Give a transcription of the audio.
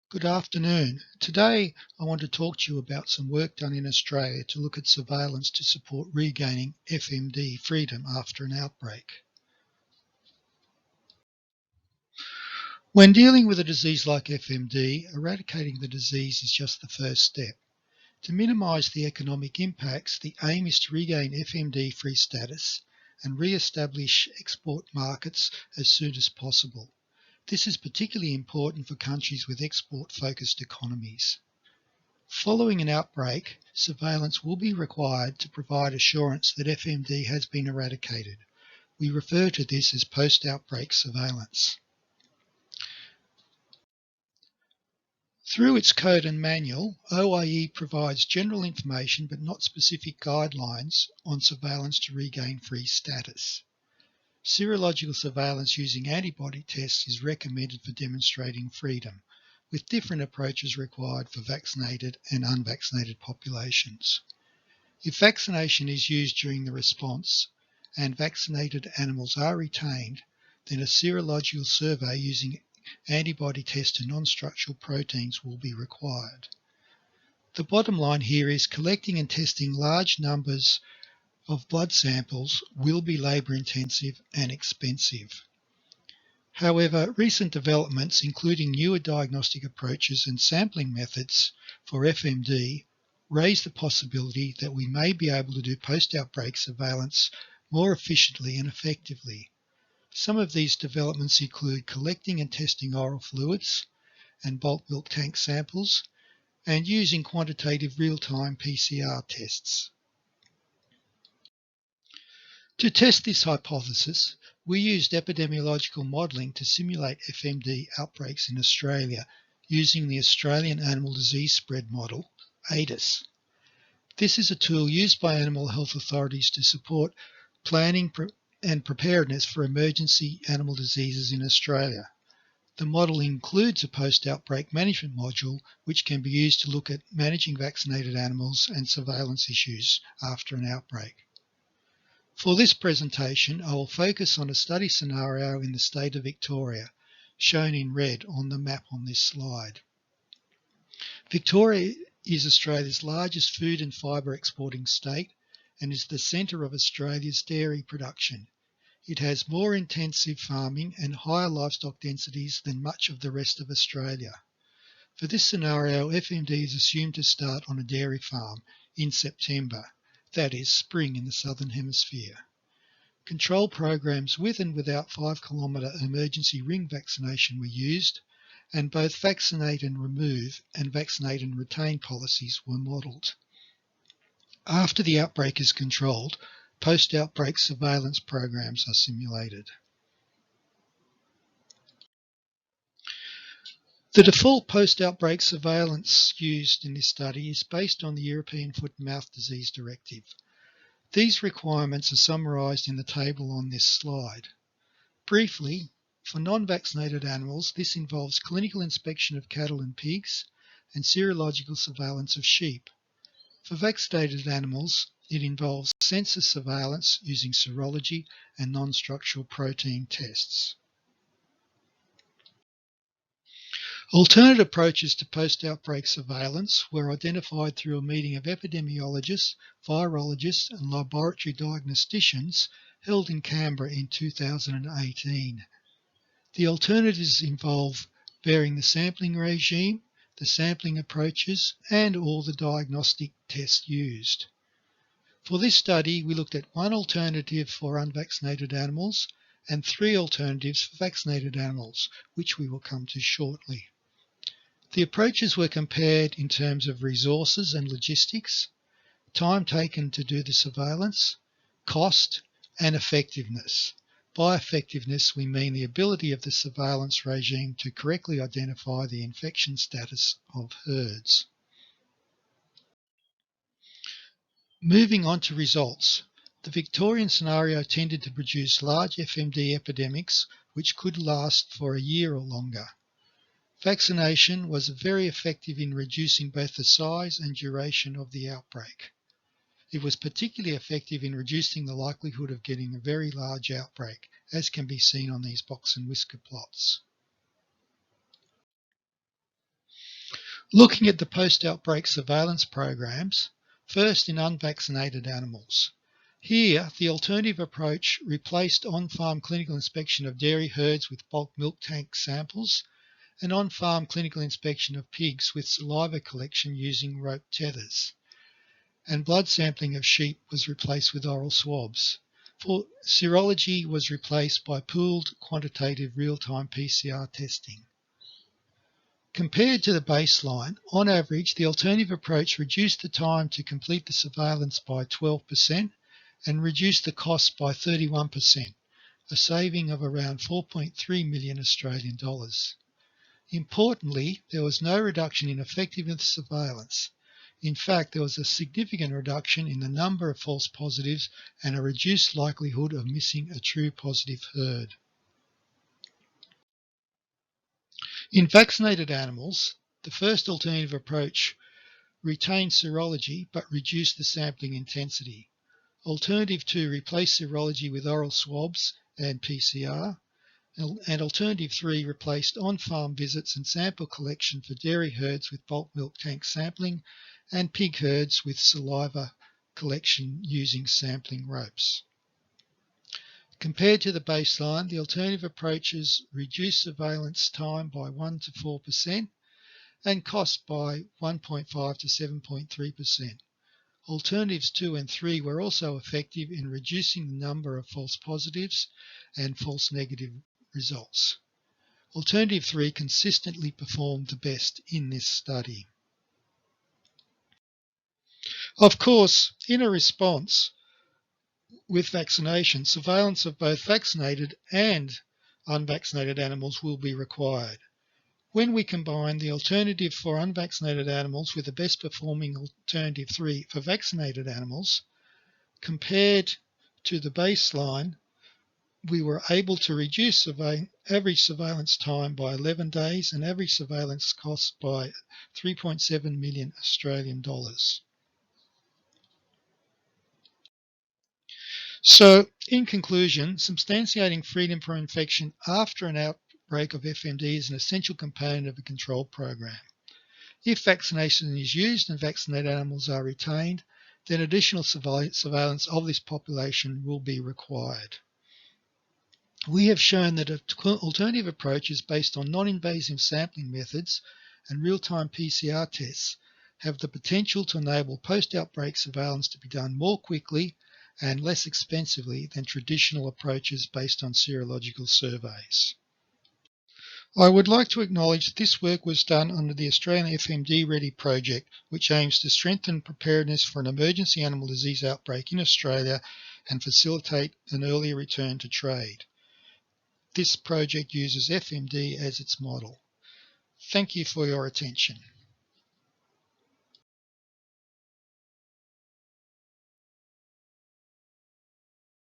Good afternoon. Today I want to talk to you about some work done in Australia to look at surveillance to support regaining FMD freedom after an outbreak. When dealing with a disease like FMD, eradicating the disease is just the first step. To minimise the economic impacts, the aim is to regain FMD-free status and re-establish export markets as soon as possible. This is particularly important for countries with export-focused economies. Following an outbreak, surveillance will be required to provide assurance that FMD has been eradicated. We refer to this as post-outbreak surveillance. Through its code and manual, OIE provides general information but not specific guidelines on surveillance to regain free status. Serological surveillance using antibody tests is recommended for demonstrating freedom, with different approaches required for vaccinated and unvaccinated populations. If vaccination is used during the response and vaccinated animals are retained, then a serological survey using antibody tests to non-structural proteins will be required. The bottom line here is collecting and testing large numbers of blood samples will be labour-intensive and expensive. However, recent developments, including newer diagnostic approaches and sampling methods for FMD, raise the possibility that we may be able to do post-outbreak surveillance more efficiently and effectively. Some of these developments include collecting and testing oral fluids and bulk milk tank samples, and using quantitative real-time PCR tests. To test this hypothesis, we used epidemiological modelling to simulate FMD outbreaks in Australia using the Australian Animal Disease Spread Model, ADIS. This is a tool used by animal health authorities to support planning and preparedness for emergency animal diseases in Australia. The model includes a post-outbreak management module which can be used to look at managing vaccinated animals and surveillance issues after an outbreak. For this presentation, I will focus on a study scenario in the state of Victoria, shown in red on the map on this slide. Victoria is Australia's largest food and fibre exporting state and is the centre of Australia's dairy production. It has more intensive farming and higher livestock densities than much of the rest of Australia. For this scenario, FMD is assumed to start on a dairy farm in September. That is, spring in the Southern Hemisphere. Control programs with and without 5-kilometre emergency ring vaccination were used, and both vaccinate and remove and vaccinate and retain policies were modelled. After the outbreak is controlled, post-outbreak surveillance programs are simulated. The default post-outbreak surveillance used in this study is based on the European Foot and Mouth Disease Directive. These requirements are summarised in the table on this slide. Briefly, for non-vaccinated animals, this involves clinical inspection of cattle and pigs and serological surveillance of sheep. For vaccinated animals, it involves census surveillance using serology and non-structural protein tests. Alternate approaches to post-outbreak surveillance were identified through a meeting of epidemiologists, virologists and laboratory diagnosticians held in Canberra in 2018. The alternatives involve varying the sampling regime, the sampling approaches and all the diagnostic tests used. For this study, we looked at one alternative for unvaccinated animals and 3 alternatives for vaccinated animals, which we will come to shortly. The approaches were compared in terms of resources and logistics, time taken to do the surveillance, cost, and effectiveness. By effectiveness, we mean the ability of the surveillance regime to correctly identify the infection status of herds. Moving on to results. The Victorian scenario tended to produce large FMD epidemics which could last for a year or longer. Vaccination was very effective in reducing both the size and duration of the outbreak. It was particularly effective in reducing the likelihood of getting a very large outbreak, as can be seen on these box and whisker plots. Looking at the post-outbreak surveillance programs, first in unvaccinated animals. Here, the alternative approach replaced on-farm clinical inspection of dairy herds with bulk milk tank samples and on-farm clinical inspection of pigs with saliva collection using rope tethers. And blood sampling of sheep was replaced with oral swabs. For serology was replaced by pooled quantitative real-time PCR testing. Compared to the baseline, on average, the alternative approach reduced the time to complete the surveillance by 12% and reduced the cost by 31%, a saving of around 4.3 million Australian dollars. Importantly, there was no reduction in effectiveness surveillance. In fact, there was a significant reduction in the number of false positives and a reduced likelihood of missing a true positive herd. In vaccinated animals, the first alternative approach retained serology but reduced the sampling intensity. Alternative 2 replaced serology with oral swabs and PCR, and Alternative 3 replaced on-farm visits and sample collection for dairy herds with bulk milk tank sampling and pig herds with saliva collection using sampling ropes. Compared to the baseline, the alternative approaches reduced surveillance time by 1 to 4% and cost by 1.5 to 7.3%. Alternatives 2 and 3 were also effective in reducing the number of false positives and false negative results. Alternative 3 consistently performed the best in this study. Of course, in a response with vaccination, surveillance of both vaccinated and unvaccinated animals will be required. When we combine the alternative for unvaccinated animals with the best performing alternative 3 for vaccinated animals, compared to the baseline, we were able to reduce average surveillance time by 11 days and average surveillance cost by 3.7 million Australian dollars. So, in conclusion, substantiating freedom from infection after an outbreak of FMD is an essential component of a control program. If vaccination is used and vaccinated animals are retained, then additional surveillance of this population will be required. We have shown that alternative approaches based on non-invasive sampling methods and real-time PCR tests have the potential to enable post-outbreak surveillance to be done more quickly and less expensively than traditional approaches based on serological surveys. I would like to acknowledge that this work was done under the Australian FMD Ready project, which aims to strengthen preparedness for an emergency animal disease outbreak in Australia and facilitate an earlier return to trade. This project uses FMD as its model. Thank you for your attention.